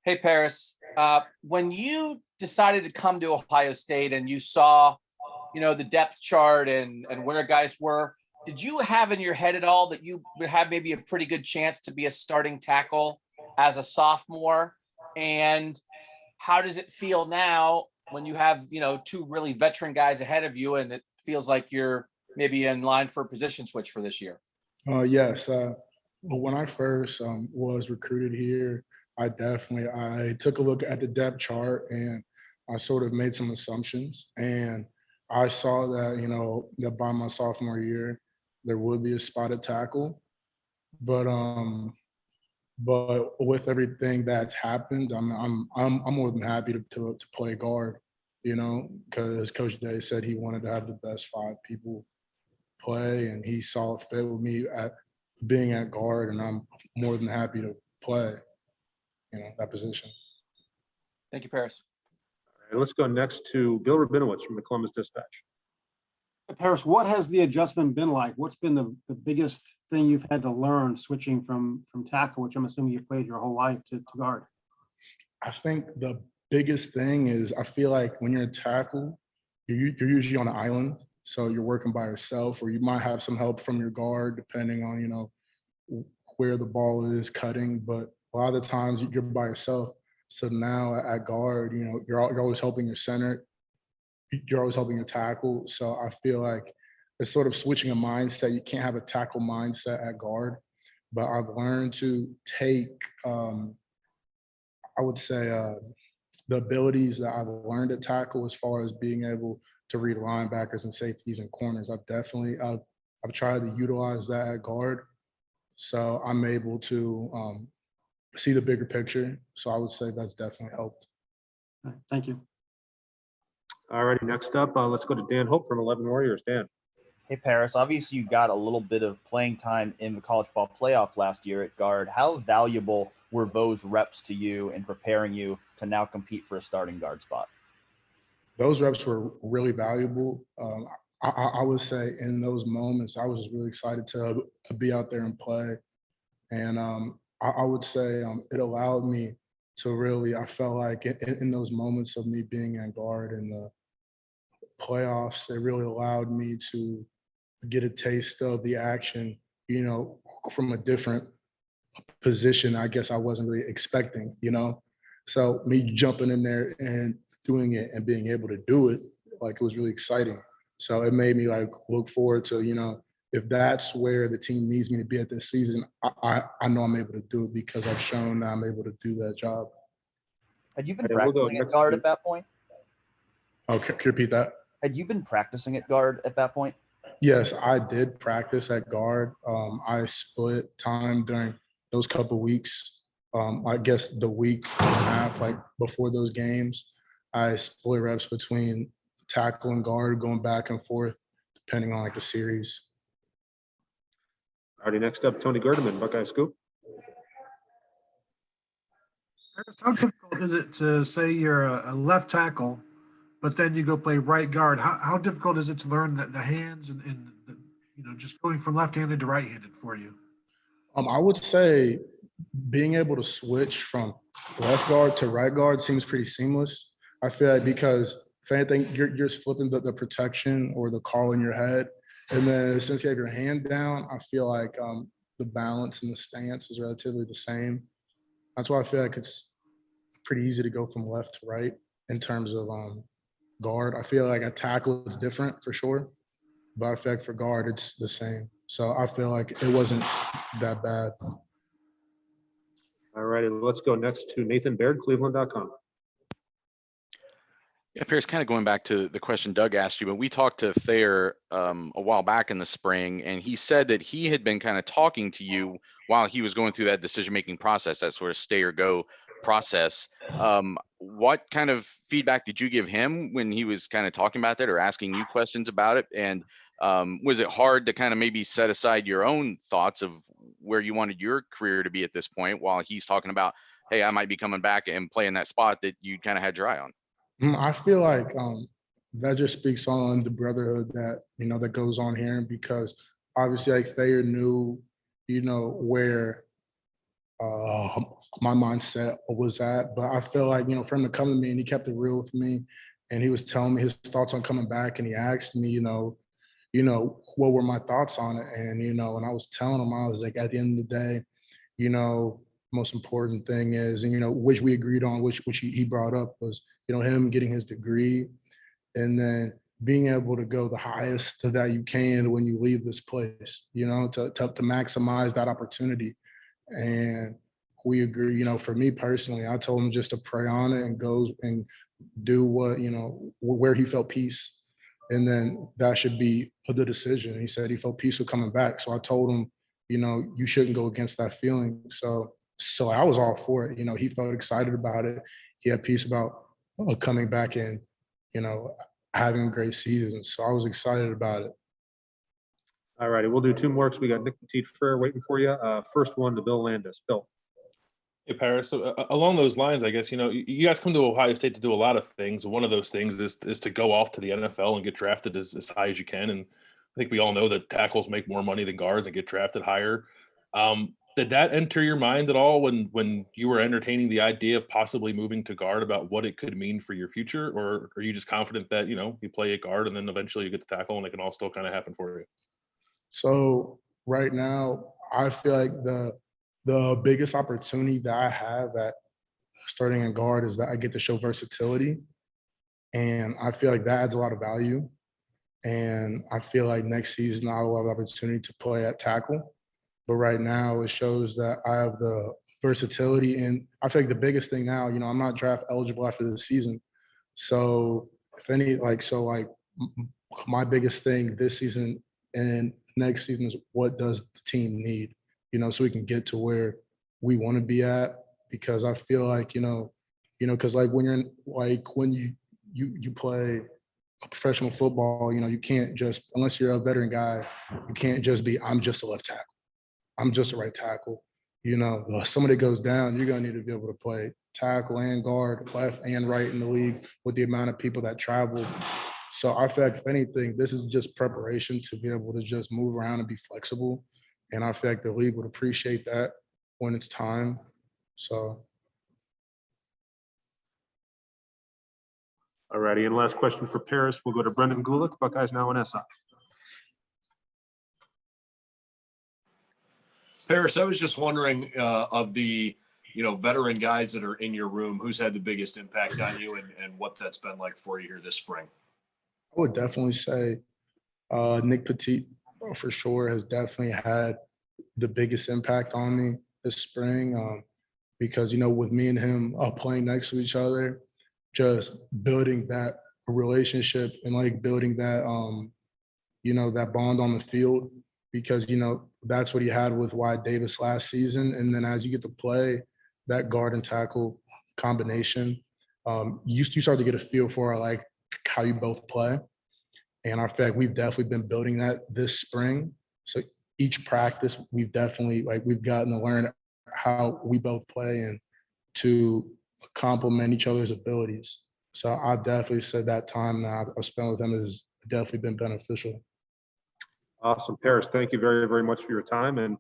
Hey, Paris. When you decided to come to Ohio State and you saw, the depth chart and where guys were, did you have in your head at all that you would have maybe a pretty good chance to be a starting tackle as a sophomore? And how does it feel now when you have, two really veteran guys ahead of you and it feels like you're maybe in line for a position switch for this year? Yes. When I first was recruited here, I took a look at the depth chart and I sort of made some assumptions. And I saw that, that by my sophomore year, there would be a spot at tackle. But with everything that's happened, I'm more than happy to play guard, because Coach Day said he wanted to have the best five people play, and he saw a fit with me at being at guard, and I'm more than happy to play, that position. Thank you, Paris. And let's go next to Bill Rabinowitz from the Columbus Dispatch. Paris, what has the adjustment been like? What's been the biggest thing you've had to learn switching from tackle, which I'm assuming you played your whole life, to guard? I think the biggest thing is I feel like when you're a tackle, you're usually on an island. So you're working by yourself, or you might have some help from your guard, depending on, where the ball is cutting. But a lot of the times you're by yourself. So now at guard, you're always helping your center. You're always helping your tackle. So I feel like it's sort of switching a mindset. You can't have a tackle mindset at guard. But I've learned to take, I would say, the abilities that I've learned at tackle as far as being able to read linebackers and safeties and corners. I've tried to utilize that at guard. So I'm able to see the bigger picture. So I would say that's definitely helped. All right, thank you. All righty, next up, let's go to Dan Hope from 11 Warriors. Dan. Hey, Paris, obviously you got a little bit of playing time in the college ball playoff last year at guard. How valuable were those reps to you in preparing you to now compete for a starting guard spot? Those reps were really valuable. I would say in those moments, I was just really excited to be out there and play. And I would say it allowed me to really, I felt like in those moments of me being at guard in the playoffs, it really allowed me to get a taste of the action, from a different position I guess I wasn't really expecting. So me jumping in there and doing it and being able to do it, like, it was really exciting. So it made me look forward to, if that's where the team needs me to be at this season, I know I'm able to do it because I've shown that I'm able to do that job. Had you been All right, we'll go practicing at next guard to- at that point? Okay, can you repeat that? Had you been practicing at guard at that point? Yes, I did practice at guard. I split time during those couple weeks. I guess the week and a half, before those games, I split reps between tackle and guard, going back and forth, depending on the series. All righty, next up, Tony Gerdeman, Buckeye Scoop. How difficult is it to say you're a left tackle, but then you go play right guard? How difficult is it to learn the hands and just going from left-handed to right-handed for you? I would say being able to switch from left guard to right guard seems pretty seamless. I feel like because if anything, you're just flipping the protection or the call in your head. And then since you have your hand down, I feel like the balance and the stance is relatively the same. That's why I feel like it's pretty easy to go from left to right in terms of guard. I feel like a tackle is different for sure, but I feel like for guard, it's the same. So I feel like it wasn't that bad. All righty, let's go next to Nathan Baird, Cleveland.com. Yeah, Pierce, kind of going back to the question Doug asked you, but we talked to Thayer a while back in the spring, and he said that he had been kind of talking to you while he was going through that decision-making process, that sort of stay or go process. What kind of feedback did you give him when he was kind of talking about that or asking you questions about it? And was it hard to kind of maybe set aside your own thoughts of where you wanted your career to be at this point while he's talking about, hey, I might be coming back and playing that spot that you kind of had your eye on? I feel like that just speaks on the brotherhood that that goes on here, because obviously Thayer knew where my mindset was at. But I feel like, for him to come to me and he kept it real with me and he was telling me his thoughts on coming back and he asked me, what were my thoughts on it? And, and I was telling him, I was like, at the end of the day, most important thing is, and, which we agreed on, which he brought up was, him getting his degree and then being able to go the highest that you can when you leave this place, to maximize that opportunity. And we agree, for me personally, I told him just to pray on it and go and do what, where he felt peace. And then that should be the decision. He said he felt peaceful coming back. So I told him, you shouldn't go against that feeling. So I was all for it. He felt excited about it. He had peace about coming back and, having a great season. So I was excited about it. All righty, we'll do two more because we got Nick Petit Frere waiting for you. First one to Bill Landis. Bill. Hey, Paris. So along those lines, I guess, you guys come to Ohio State to do a lot of things. One of those things is to go off to the NFL and get drafted as high as you can. And I think we all know that tackles make more money than guards and get drafted higher. Did that enter your mind at all when you were entertaining the idea of possibly moving to guard about what it could mean for your future? Or are you just confident that, you play at guard and then eventually you get to tackle and it can all still kind of happen for you? So right now, I feel like the biggest opportunity that I have at starting in guard is that I get to show versatility. And I feel like that adds a lot of value. And I feel like next season I will have the opportunity to play at tackle. But right now it shows that I have the versatility. And I feel like the biggest thing now, I'm not draft eligible after this season. So if any, my biggest thing this season and next season is what does the team need, so we can get to where we want to be at. Because I feel like, because like when you're when you play professional football, you can't just, unless you're a veteran guy, you can't just be, I'm just a left tackle. I'm just a right tackle. If somebody goes down, you're going to need to be able to play tackle and guard, left and right in the league with the amount of people that travel. So I feel like if anything, this is just preparation to be able to just move around and be flexible. And I feel like the league would appreciate that when it's time. So. All righty, and last question for Paris. We'll go to Brendan Gulick, Buckeyes Now in SI. Paris, I was just wondering of the, veteran guys that are in your room, who's had the biggest impact on you and what that's been like for you here this spring? I would definitely say Nick Petit for sure has definitely had the biggest impact on me this spring because, with me and him playing next to each other, just building that relationship and building that, that bond on the field because, that's what he had with Wyatt Davis last season. And then as you get to play that guard and tackle combination, you start to get a feel for how you both play. And I feel like we've definitely been building that this spring. So each practice, we've definitely we've gotten to learn how we both play and to complement each other's abilities. So I've definitely said that time that I've spent with him has definitely been beneficial. Awesome, Paris. Thank you very, very much for your time. And